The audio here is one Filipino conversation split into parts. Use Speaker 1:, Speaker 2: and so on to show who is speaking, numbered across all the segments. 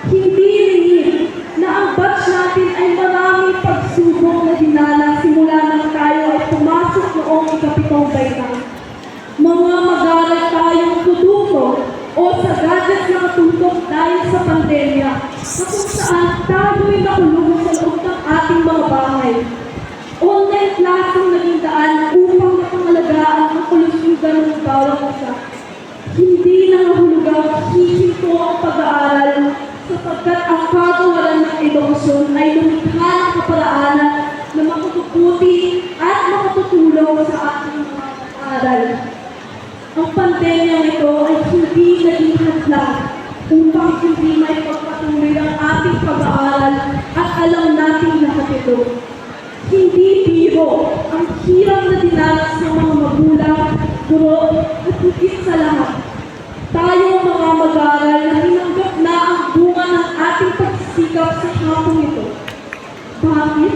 Speaker 1: Hindi rin na ang batch natin ay maraming pagsubok na dinala simula nang tayo ay pumasok noong ikapitong baitang. Mga mag-aaral tayong tututo o sa gadgets na matutok dahil sa pandemya na kung saan tayo'y nakulong sa loob ng ating mga bahay. Online class ang naging daan upang mapangalagaan ang kalusugan ng bawat isa. Hindi nangahulugang hihinto ang pag-aaral sapagkat ang kagawaran ng edukasyon ay lumikha ng kaparaanan na makatututi at makatutulong sa ating mga pag-aaral. Ang pandemya ito ay hindi naging hadlang upang hindi may pagpatuloy ang ating pag-aaral at alam nating lahat ito. Hindi biro ang hirap na dinanas ng mga magulang, guro at higit sa lahat. Tayo mga mag-aaral na hinanggap na ang bunga ng ating pagsisikap sa hapong ito. Bakit?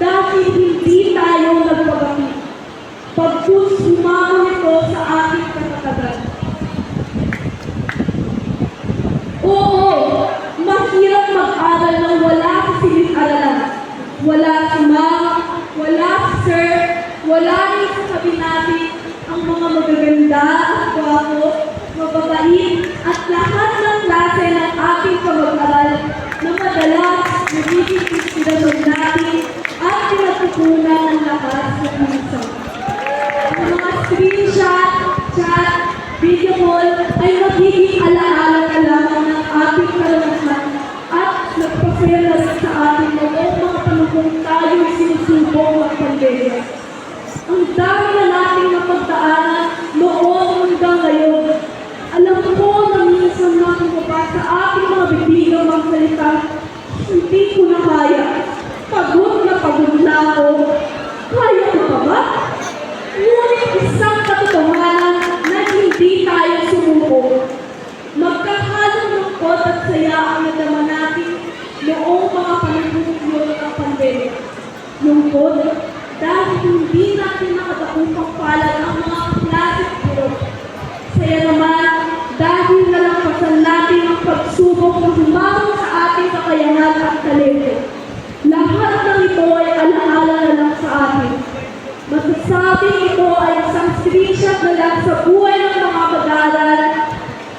Speaker 1: Dahil hindi tayo nagpagapit. Pagkus humamon ito sa ating katatagan. Oo, mahirap mag-aral nang wala sa silid-aralan. Wala si ma'am, wala si sir, wala rin sa sabi natin ang mga magaganda at gwapo, mababait at lahat ng klase ng ating pag-aaral na madalas nagiging inspirasyon natin at pinatutunan ng lakas ng minsan. Ang mga screenshot, chat, video call ay magiging alaala na lamang ng ating karanasan at nagpasaya na rin sa ating noong mga panahon tayo'y sinusubok ng pandemya. Ang dami na nating napagdaanan noong hanggang ngayon. Alam ko na minsan na kumabas sa ating mga bibigang magsalita, hindi ko na kaya. Pagod na ako. Kaya ko pa ba? Ngunit isang katotohanan na hindi tayo sumuko. Magkahalong lungkot at saya ang nadama natin noong mga panahon ng pandemya. Lungkot dahil hindi natin nakataupang palad ang mga klase guro. Saya naman dahil nalampasan natin ang pagsubok na humawak sa ating kakayahan at talento. Lahat ng ito ay alaala na lang sa atin. Masasabing ito ay isang screenshot na lang sa buhay ng mga mag-aaral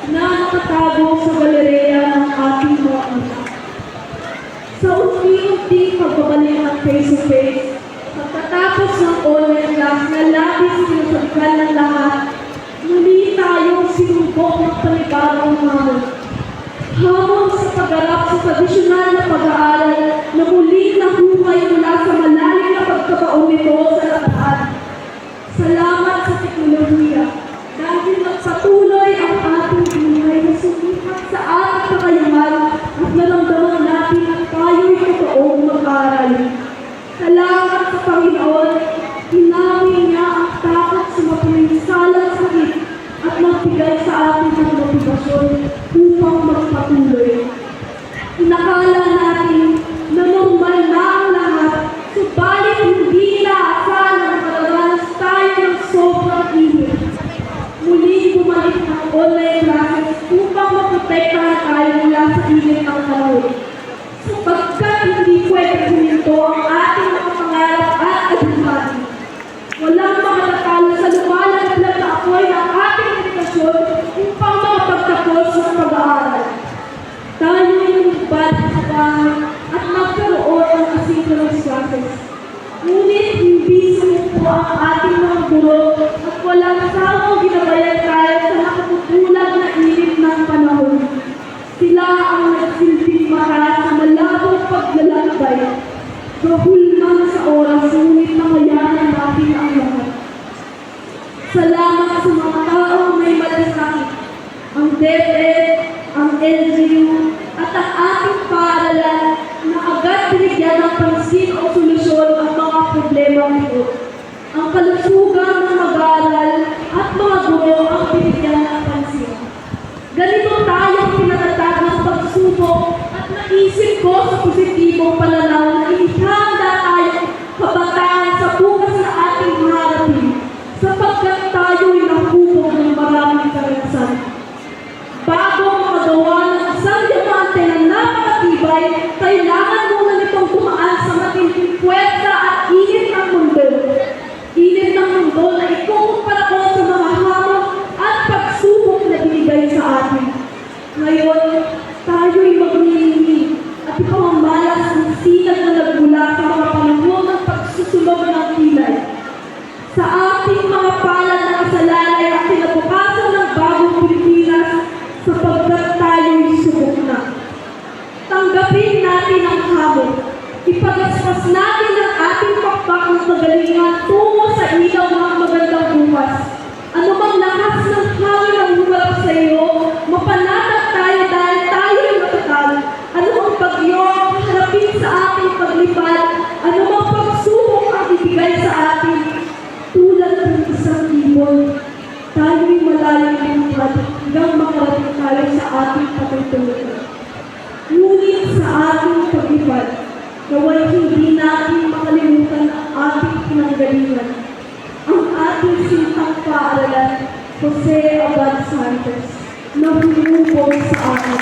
Speaker 1: na nakatago sa galeriya ng ating mga anak. Sa unti-unting pagbabalik ng face-to-face, pagkatapos ng online class na labis sinusagkan ng lahat, muli tayong sinubok ng panibagong hamon. Hamon sa pagharap sa tradisyonal na pag-aaral na muli nahuhay mula sa malalim na pagkabaon nito sa lahat. Salamat sa teknolohiya dahil nagpatuloy ang ating buhay na sumikat sa ating kakayahan at naramdaman natin at tayo'y totoong mag-aaral. Salamat sa Panginoon, hinawi niya ang takot sa mapinsalang sakit at magbigay sa atin ng motibasyon upang magpatuloy. Inakala natin na normal na ang lahat, subalit hindi inaasahan na nakaranas tayo ng sobrang init. Muli bumalik ang online classes upang maprotektahan tayo mula sa init ng panahon. Sapagkat hindi pwede huminto ang ating mga pangarap at adhikain. Walang makatatalo sa lumalaglag na apoy ng ating edukasyon upang makapagtapos ng pag-aaral. Tayo ay lumipad sa bahay at nagkaroon ng asynchronous classes. Ngunit hindi sumuko ang ating mga guro at walang sawang ginabayan tayo sa nakatutulag na init ng panahon. Sila ang nagsilbing mara sa malabong paglalakbay. Gahul man sa oras, ngunit nangayanan natin ang lahat. Salamat sa mga taong may malasakit, ang DepEd, ang LGU, at ang ating paaralan na agad binigyan ng pansin o solusyon ang mga problema nito. Ang kalusugan ng mag-aaral at mga guro ang binigyan ng pansin. Ganito tayong pinatatag ng pagsubok at naisip ko sa positibong pananaw na ihanda tayong kabataan sa bukas na ating harapin sapagkat tayo'y nakubog ng maraming karanasan. Bago makagawa ng isang diamante na tayo'y magnininig at ipamamalas ng sinag na nagmula sa mga panahon ng pagsusunog ng kilay. Sa ating mga palad na kasalalay at kinabukasan ng bagong Pilipinas sapagkat tayo'y subok na. Tanggapin natin ang hamon. Ipagaspas natin ang ating pakpak ng kagalingan tungo sa ilaw ng magandang bukas. Ano mang lakas ng hangin ang humarap sa iyo, mapanatag tayo dahil tayo ay matatag. Ano mang bagyo ang harapin sa ating paglipad, ano mang pagsubok ang ibigay sa atin, tulad ng isang ibon, tayo'y malayong lumipad hanggang makarating tayo sa ating patutunguhan. Ngunit sa ating paglipad, naway hindi natin makalimutan ang ating pinanggalingan. Ang ating sintang paaralan, Jose Abad Santos, na humubog sa atin.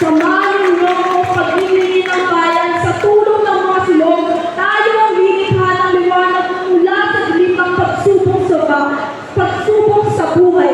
Speaker 1: Samahan niyo ang pag-ibig ng bayan sa tulong ng mga silong, tayo ang lilikha ng liwanag mula sa dilim ng pagsubok sa buhay.